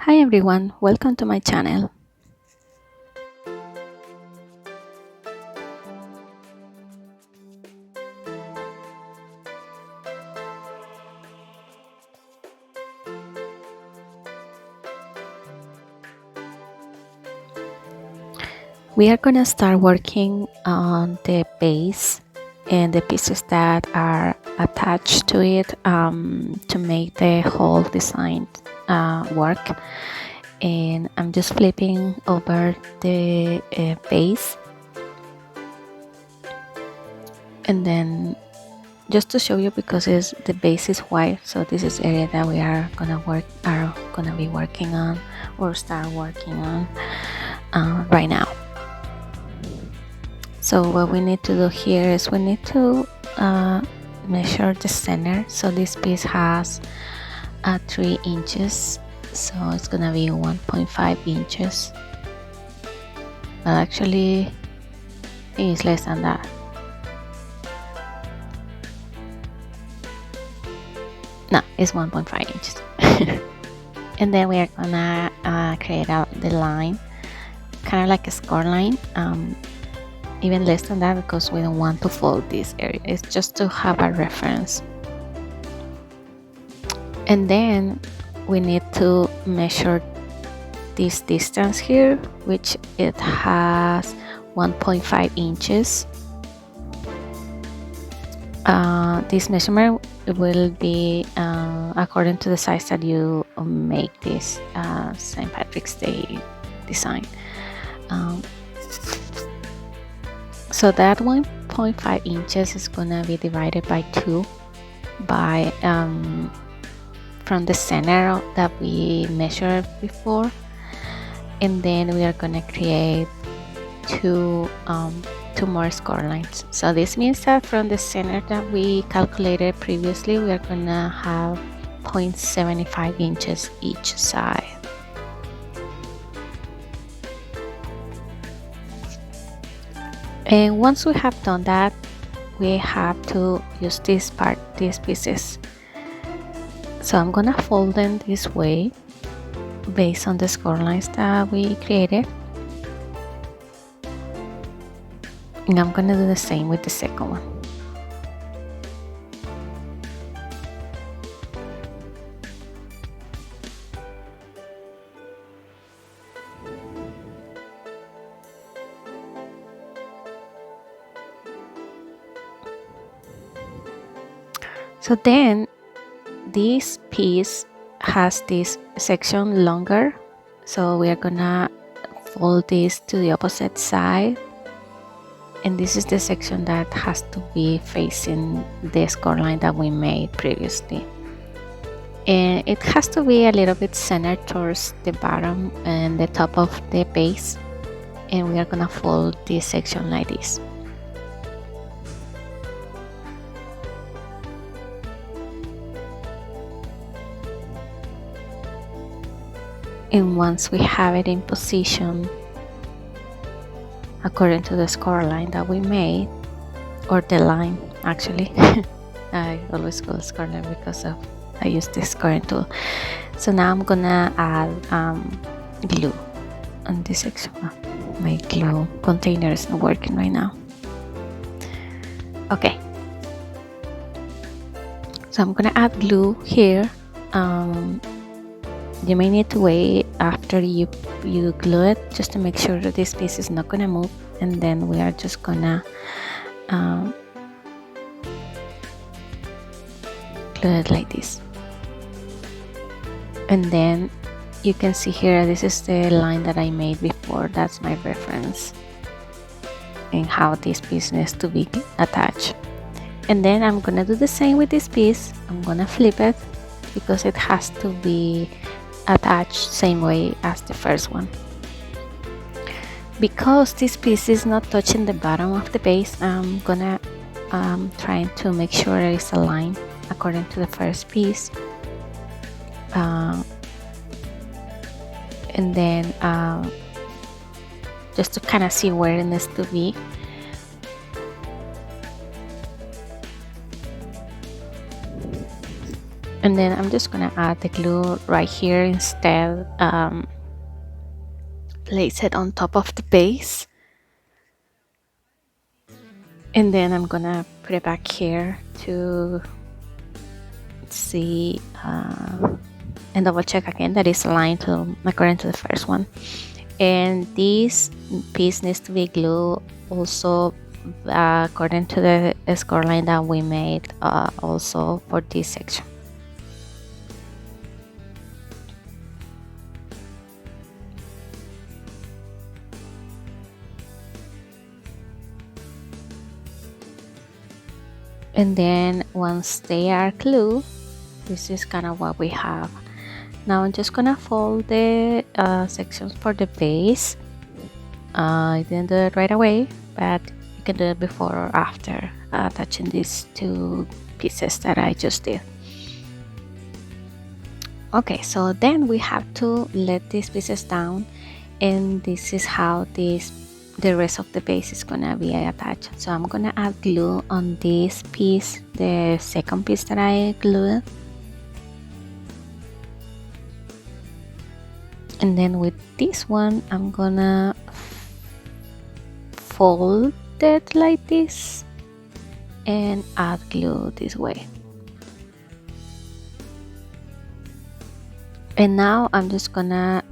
Hi everyone, welcome to my channel. We are gonna start working on the base and the pieces that are attached to it to make the whole design work. And I'm just flipping over the base, and then just to show you, because the base is white, so this is area that we are gonna be working on or start working on right now. So what we need to do here is we need to measure the center. So this piece has 3 inches, so it's gonna be 1.5 inches, but actually it's less than that. No, it's 1.5 inches. And then we are gonna create out the line, kind of like a score line, even less than that, because we don't want to fold this area. It's just to have a reference. And then we need to measure this distance here, which it has 1.5 inches. This measurement will be according to the size that you make this St. Patrick's Day design. So that 1.5 inches is gonna be divided by 2 by from the center that we measured before, and then we are gonna create two more score lines. So this means that from the center that we calculated previously, we are gonna have 0.75 inches each side. And once we have done that, we have to use these pieces. So I'm gonna fold them this way based on the score lines that we created, and I'm gonna do the same with the second one. So then this piece has this section longer, so we are gonna fold this to the opposite side, and this is the section that has to be facing the score line that we made previously, and it has to be a little bit centered towards the bottom and the top of the base, and we are gonna fold this section like this. And once we have it in position according to the score line that we made, or the line actually, I always call it score line because I use this scoring tool. So now I'm gonna add glue on this section. My glue container is not working right now. Okay, so I'm gonna add glue here. You may need to wait after you glue it, just to make sure that this piece is not gonna move, and then we are just gonna glue it like this. And then you can see here, this is the line that I made before. That's my reference in how this piece needs to be attached. And then I'm gonna do the same with this piece. I'm gonna flip it because it has to be attached same way as the first one. Because this piece is not touching the bottom of the base, I'm gonna trying to make sure there is a line according to the first piece, and then just to kind of see where it needs to be. And then I'm just gonna add the glue right here instead. Place it on top of the base, and then I'm gonna put it back here to see and double check again that it's aligned to according to the first one. And this piece needs to be glued also according to the score line that we made also for this section. And then once they are glued, this is kind of what we have. Now I'm just gonna fold the sections for the base. I didn't do it right away, but you can do it before or after attaching these two pieces that I just did. Okay, so then we have to let these pieces down, and this is how the rest of the base is gonna be attached. So I'm gonna add glue on this piece, the second piece that I glued, and then with this one I'm gonna fold it like this and add glue this way. And now I'm just gonna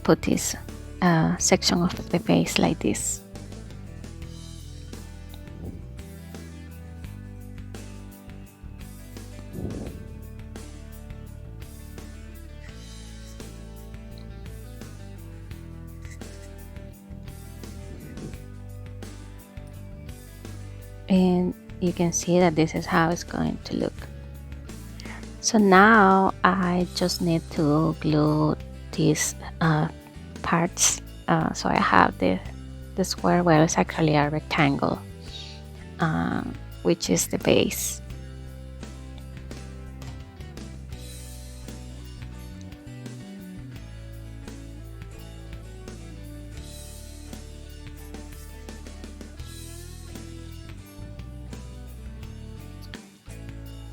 put this section of the base like this. And you can see that this is how it's going to look. So now I just need to glue these parts. So I have the square, well, it's actually a rectangle, which is the base.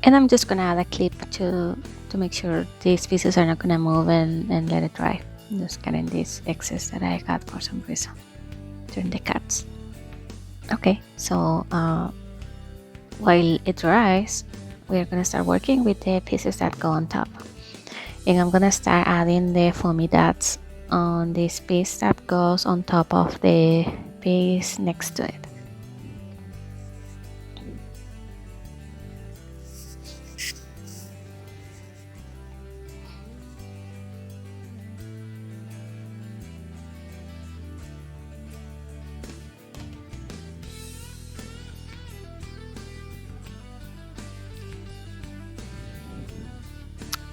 And I'm just gonna add a clip to make sure these pieces are not gonna move and let it dry. I'm just getting this excess that I got for some reason during the cuts. Okay, so while it dries, we're gonna start working with the pieces that go on top. And I'm gonna start adding the foamy dots on this piece that goes on top of the piece next to it.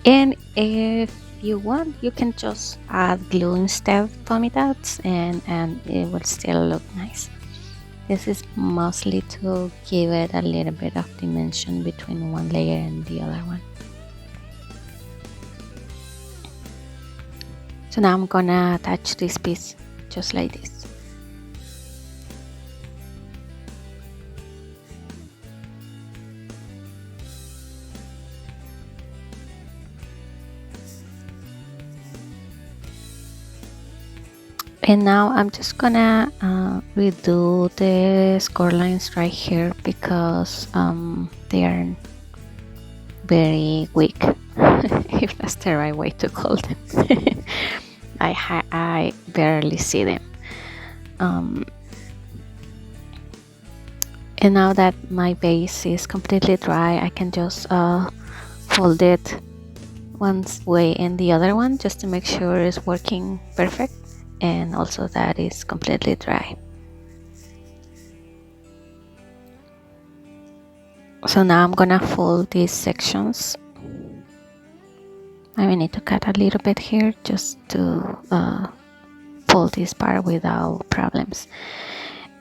And if you want, you can just add glue instead of foamy dots, and it will still look nice. This is mostly to give it a little bit of dimension between one layer and the other one. So now I'm gonna attach this piece just like this. And now I'm just gonna redo the score lines right here because they are very weak, if that's the right way to call them. I barely see them. And now that my base is completely dry, I can just fold it one way and the other one just to make sure it's working perfect, and also that is completely dry. So now I'm gonna fold these sections. I may need to cut a little bit here just to fold this part without problems.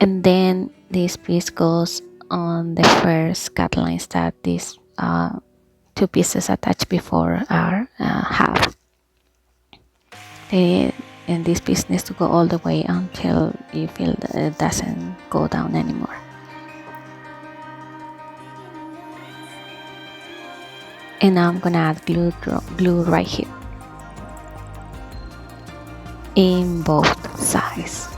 And then this piece goes on the first cut lines that these two pieces attached before are have. And this piece needs to go all the way until you feel that it doesn't go down anymore. And now I'm gonna add glue right here in both sides.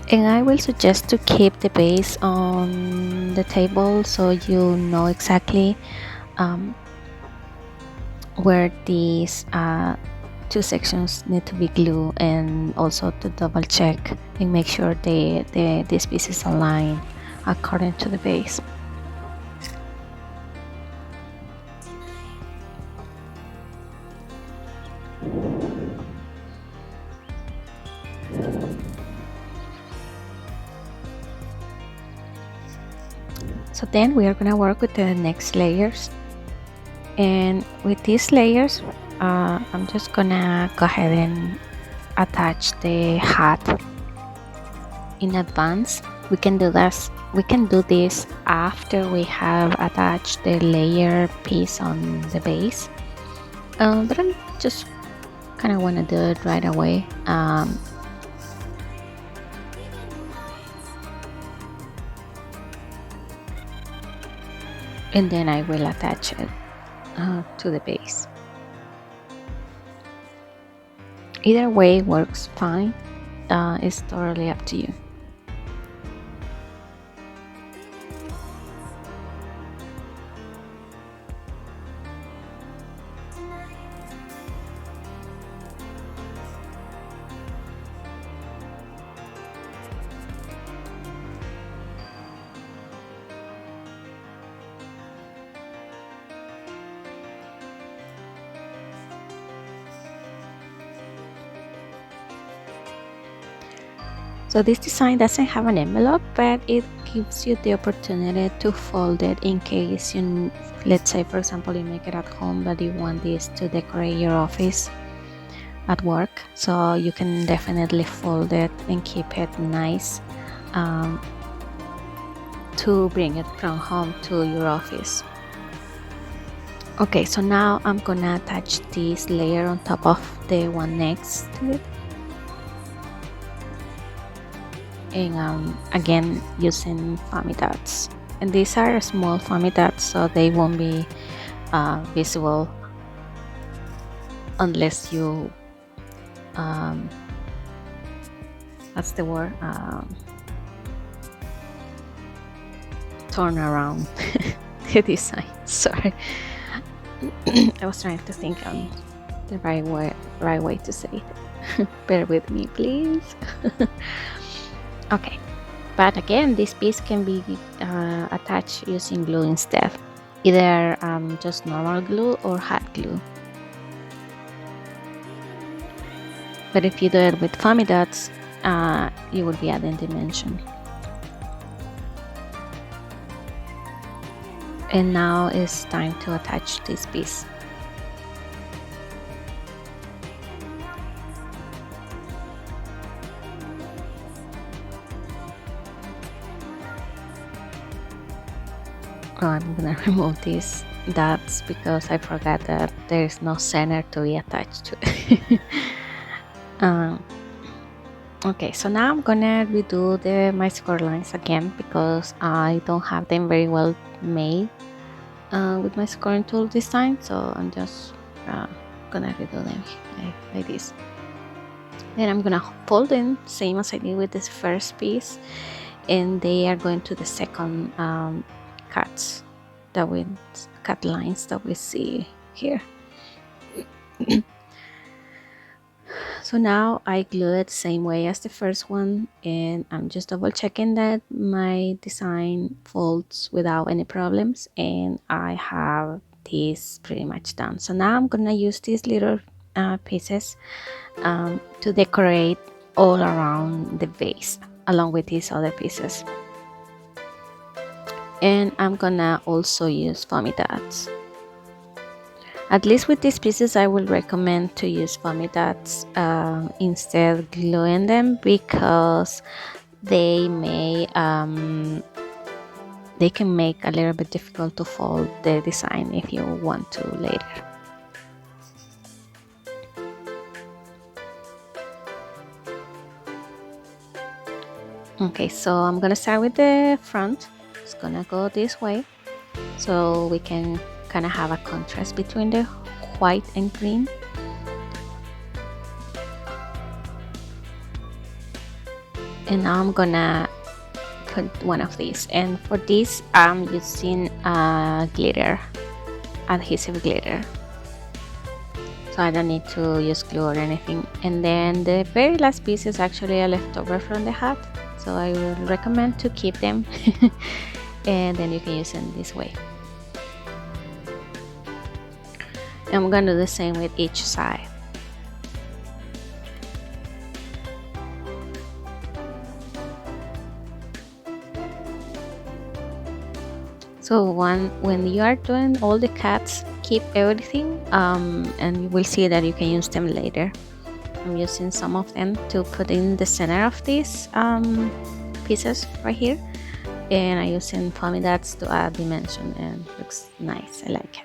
And I will suggest to keep the base on the table so you know exactly where these two sections need to be glued, and also to double check and make sure these pieces align according to the base. So then we are gonna work with the next layers, and with these layers I'm just gonna go ahead and attach the hat in advance. We can do this after we have attached the layer piece on the base, but I just kind of want to do it right away. And then I will attach it to the base. Either way works fine. It's totally up to you. So this design doesn't have an envelope, but it gives you the opportunity to fold it in case you, let's say for example, you make it at home but you want this to decorate your office at work. So you can definitely fold it and keep it nice to bring it from home to your office. Okay, so now I'm gonna attach this layer on top of the one next to it. And again using foamy dots, and these are small foamy dots so they won't be visible unless you what's the word, turn around the design. Sorry. I was trying to think on the right way to say it. Bear with me please. Okay, but again this piece can be attached using glue instead, either just normal glue or hot glue. But if you do it with foamy dots, you will be adding dimension. And now it's time to attach this piece. Oh, I'm gonna remove these dots because I forgot that there is no center to be attached to it. Okay, so now I'm gonna redo my score lines again because I don't have them very well made with my scoring tool this time. So I'm just gonna redo them like this. Then I'm gonna fold them same as I did with this first piece, and they are going to the second cut lines that we see here. So now I glue it same way as the first one, and I'm just double checking that my design folds without any problems, and I have this pretty much done. So now I'm gonna use these little pieces to decorate all around the base along with these other pieces. And I'm gonna also use foamy dots. At least with these pieces I will recommend to use foamy dots instead of gluing them, because they can make a little bit difficult to fold the design if you want to later. Okay, so I'm gonna start with the front. It's gonna go this way so we can kind of have a contrast between the white and green. And now I'm gonna put one of these, and for this I'm using glitter, adhesive glitter, so I don't need to use glue or anything. And then the very last piece is actually a leftover from the hat, so I would recommend to keep them and then you can use them this way. And I'm gonna do the same with each side. So when you are doing all the cuts, keep everything and you will see that you can use them later. I'm using some of them to put in the center of these pieces right here, and I'm using foamy dots to add dimension, and it looks nice. I like it.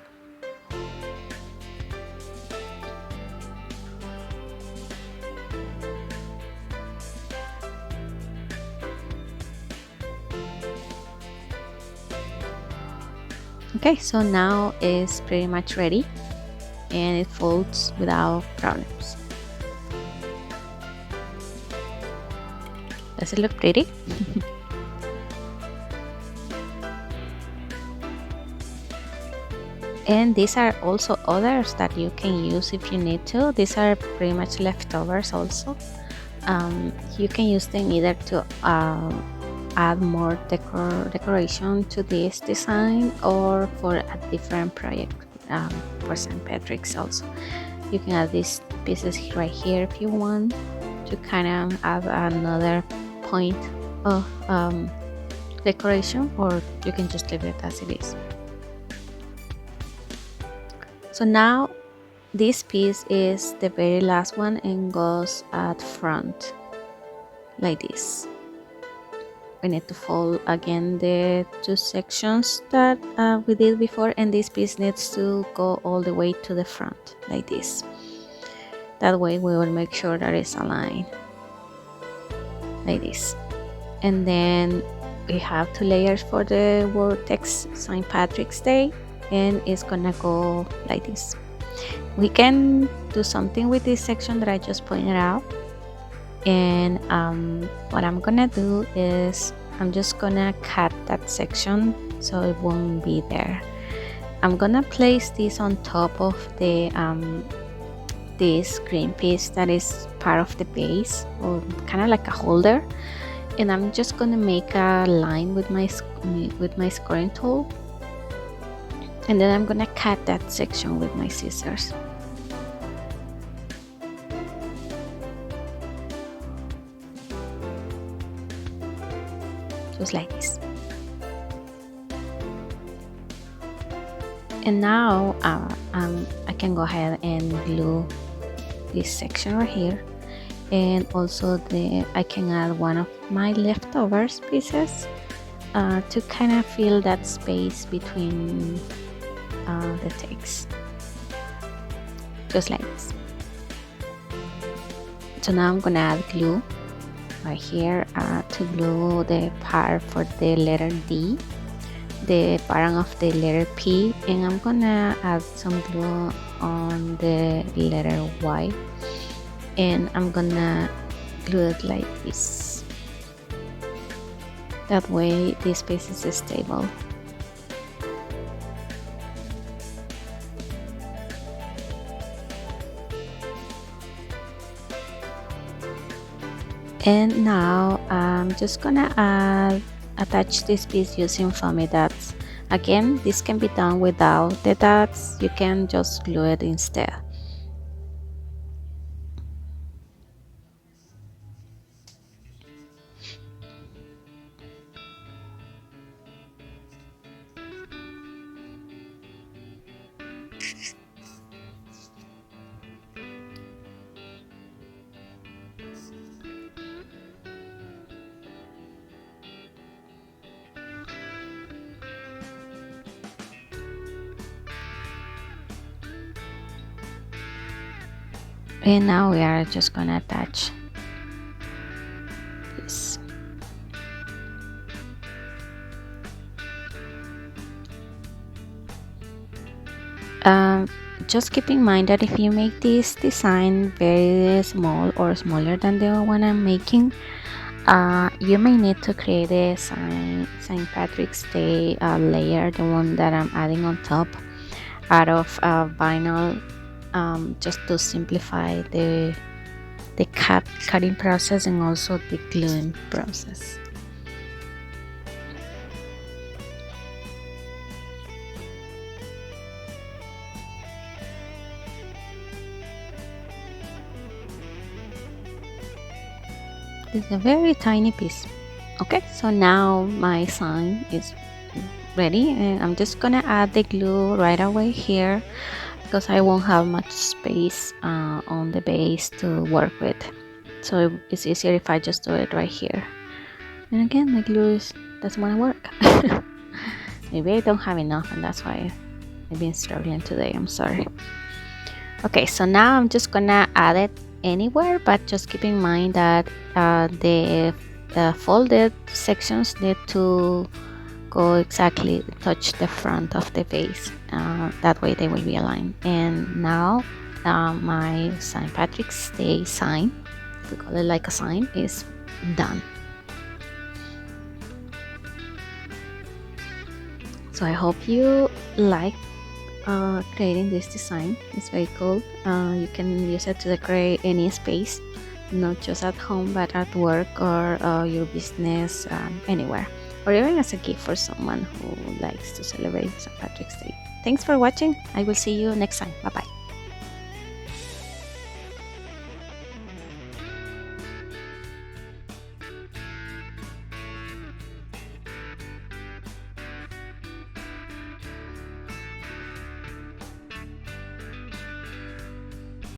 Okay, so now it's pretty much ready and it folds without problems. Does it look pretty? And these are also others that you can use if you need to. These are pretty much leftovers also. You can use them either to add more decoration to this design or for a different project, for St. Patrick's also. You can add these pieces right here if you want to kind of add another point of decoration, or you can just leave it as it is. So now this piece is the very last one and goes at front like this. We need to fold again the two sections that we did before, and this piece needs to go all the way to the front like this. That way we will make sure that it's aligned like this. And then we have 2 layers for the word text St. Patrick's Day, and it's gonna go like this. We can do something with this section that I just pointed out, and what I'm gonna do is I'm just gonna cut that section so it won't be there. I'm gonna place this on top of the this green piece that is part of the base, or kind of like a holder, and I'm just gonna make a line with my scoring tool, and then I'm gonna cut that section with my scissors. Just like this. And now I can go ahead and glue this section right here, and also I can add one of my leftovers pieces to kind of fill that space between the text, just like this. So now I'm gonna add glue right here to glue the part for the letter D, the bottom of the letter P, and I'm gonna add some glue on the letter Y, and I'm gonna glue it like this. That way this piece is stable. And now I'm just gonna attach this piece using foamy dots. Again, this can be done without the dots. You can just glue it instead. And now we are just gonna attach this. Um, just keep in mind that if you make this design very small or smaller than the one I'm making, you may need to create a St. Patrick's Day layer, the one that I'm adding on top, out of vinyl, just to simplify the cutting process and also the gluing process. It's a very tiny piece. Okay, so now my sign is ready, and I'm just gonna add the glue right away here because I won't have much space on the base to work with. So it's easier if I just do it right here. And again, the glue doesn't want to work. Maybe I don't have enough, and that's why I've been struggling today. I'm sorry. Okay, so now I'm just gonna add it anywhere, but just keep in mind that the folded sections need to go exactly touch the front of the vase. That way they will be aligned. And now my St. Patrick's Day sign, we call it like a sign, is done. So I hope you like creating this design. It's very cool. You can use it to decorate any space, not just at home but at work or your business, anywhere, or even as a gift for someone who likes to celebrate St. Patrick's Day. Thanks for watching. I will see you next time. Bye bye.